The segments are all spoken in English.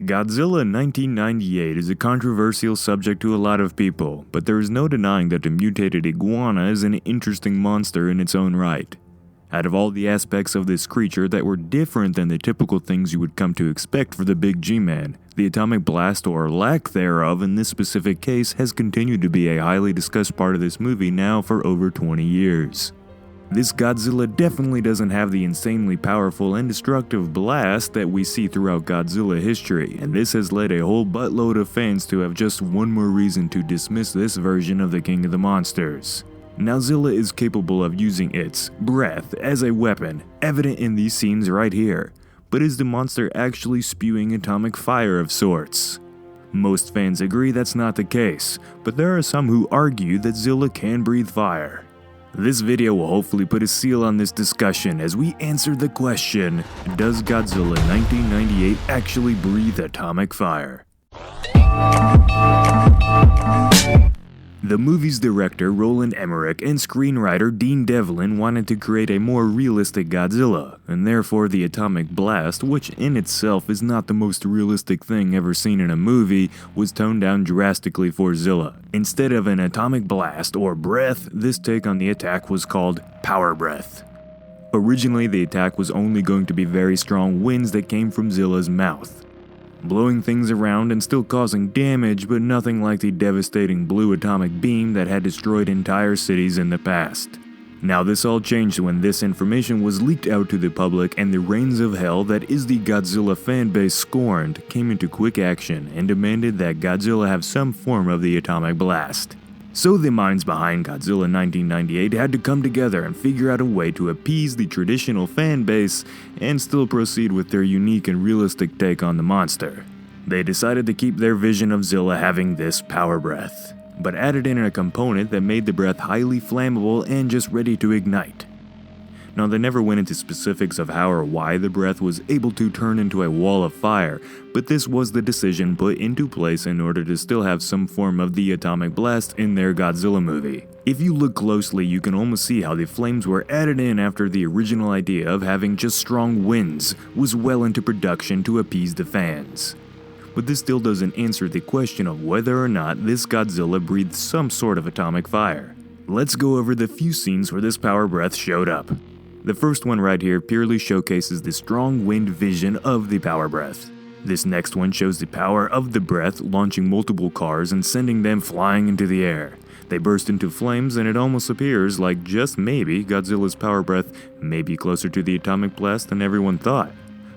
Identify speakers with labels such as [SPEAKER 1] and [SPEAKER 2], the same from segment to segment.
[SPEAKER 1] Godzilla 1998 is a controversial subject to a lot of people, but there is no denying that the mutated iguana is an interesting monster in its own right. Out of all the aspects of this creature that were different than the typical things you would come to expect for the Big G-Man, the atomic blast or lack thereof in this specific case has continued to be a highly discussed part of this movie now for over 20 years. This Godzilla definitely doesn't have the insanely powerful and destructive blast that we see throughout Godzilla history, and this has led a whole buttload of fans to have just one more reason to dismiss this version of the King of the Monsters. Now Zilla is capable of using its breath as a weapon, evident in these scenes right here, but is the monster actually spewing atomic fire of sorts? Most fans agree that's not the case, but there are some who argue that Zilla can breathe fire. This video will hopefully put a seal on this discussion as we answer the question, does Godzilla 1998 actually breathe atomic fire? The movie's director Roland Emmerich and screenwriter Dean Devlin wanted to create a more realistic Godzilla, and therefore the atomic blast, which in itself is not the most realistic thing ever seen in a movie, was toned down drastically for Zilla. Instead of an atomic blast or breath, this take on the attack was called power breath. Originally, the attack was only going to be very strong winds that came from Zilla's mouth, blowing things around and still causing damage, but nothing like the devastating blue atomic beam that had destroyed entire cities in the past. Now this all changed when this information was leaked out to the public, and the reigns of hell that is the Godzilla fanbase scorned came into quick action and demanded that Godzilla have some form of the atomic blast. So the minds behind Godzilla 1998 had to come together and figure out a way to appease the traditional fan base and still proceed with their unique and realistic take on the monster. They decided to keep their vision of Zilla having this power breath, but added in a component that made the breath highly flammable and just ready to ignite. Now they never went into specifics of how or why the breath was able to turn into a wall of fire, but this was the decision put into place in order to still have some form of the atomic blast in their Godzilla movie. If you look closely, you can almost see how the flames were added in after the original idea of having just strong winds was well into production to appease the fans. But this still doesn't answer the question of whether or not this Godzilla breathed some sort of atomic fire. Let's go over the few scenes where this power breath showed up. The first one right here purely showcases the strong wind vision of the power breath. This next one shows the power of the breath launching multiple cars and sending them flying into the air. They burst into flames, and it almost appears like just maybe Godzilla's power breath may be closer to the atomic blast than everyone thought.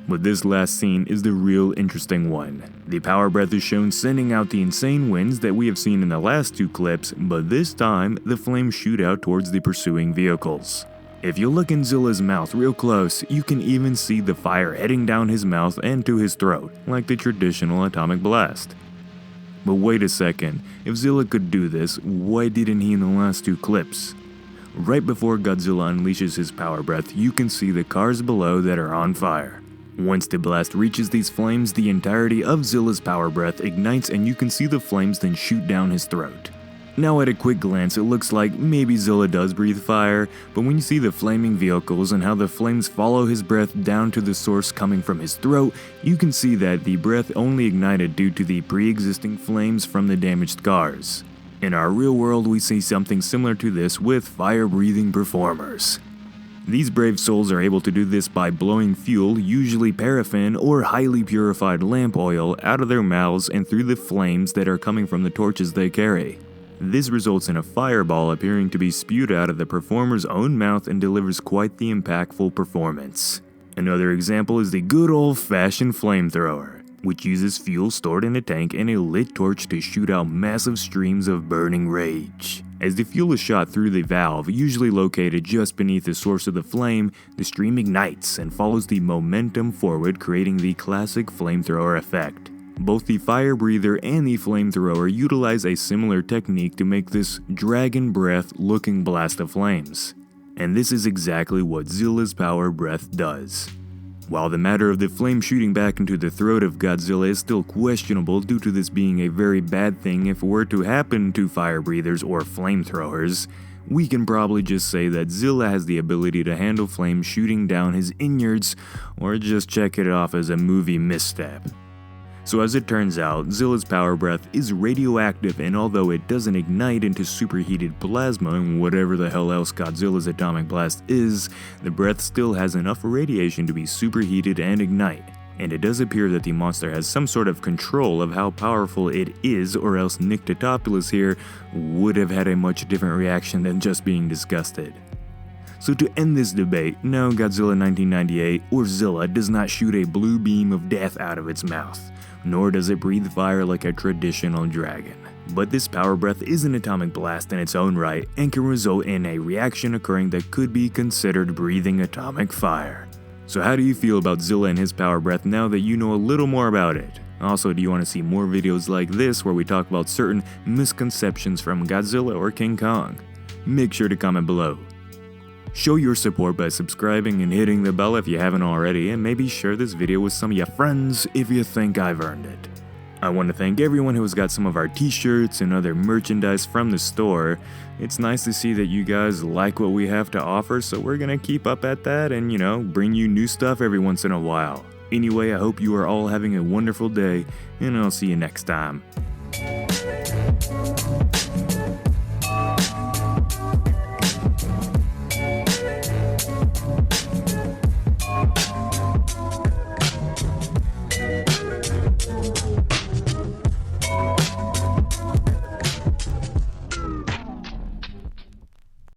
[SPEAKER 1] But this last scene is the real interesting one. The power breath is shown sending out the insane winds that we have seen in the last two clips, but this time the flames shoot out towards the pursuing vehicles. If you look in Zilla's mouth real close, you can even see the fire heading down his mouth and to his throat, like the traditional atomic blast. But wait a second, if Zilla could do this, why didn't he in the last two clips? Right before Godzilla unleashes his power breath, you can see the cars below that are on fire. Once the blast reaches these flames, the entirety of Zilla's power breath ignites, and you can see the flames then shoot down his throat. Now at a quick glance, it looks like maybe Zilla does breathe fire, but when you see the flaming vehicles and how the flames follow his breath down to the source coming from his throat, you can see that the breath only ignited due to the pre-existing flames from the damaged cars. In our real world, we see something similar to this with fire-breathing performers. These brave souls are able to do this by blowing fuel, usually paraffin or highly purified lamp oil, out of their mouths and through the flames that are coming from the torches they carry. This results in a fireball appearing to be spewed out of the performer's own mouth and delivers quite the impactful performance. Another example is the good old-fashioned flamethrower, which uses fuel stored in a tank and a lit torch to shoot out massive streams of burning rage. As the fuel is shot through the valve, usually located just beneath the source of the flame, the stream ignites and follows the momentum forward, creating the classic flamethrower effect. Both the fire breather and the flamethrower utilize a similar technique to make this dragon breath looking blast of flames. And this is exactly what Zilla's power breath does. While the matter of the flame shooting back into the throat of Godzilla is still questionable due to this being a very bad thing if it were to happen to fire breathers or flamethrowers, we can probably just say that Zilla has the ability to handle flames shooting down his innards, or just check it off as a movie misstep. So as it turns out, Zilla's power breath is radioactive, and although it doesn't ignite into superheated plasma and whatever the hell else Godzilla's atomic blast is, the breath still has enough radiation to be superheated and ignite. And it does appear that the monster has some sort of control of how powerful it is, or else Nyctotopulus here would have had a much different reaction than just being disgusted. So to end this debate, no, Godzilla 1998 or Zilla does not shoot a blue beam of death out of its mouth, nor does it breathe fire like a traditional dragon. But this power breath is an atomic blast in its own right and can result in a reaction occurring that could be considered breathing atomic fire. So how do you feel about Zilla and his power breath now that you know a little more about it? Also, do you want to see more videos like this where we talk about certain misconceptions from Godzilla or King Kong? Make sure to comment below. Show your support by subscribing and hitting the bell if you haven't already, and maybe share this video with some of your friends if you think I've earned it. I want to thank everyone who has got some of our t-shirts and other merchandise from the store. It's nice to see that you guys like what we have to offer, so we're gonna keep up at that and, bring you new stuff every once in a while. Anyway, I hope you are all having a wonderful day, and I'll see you next time.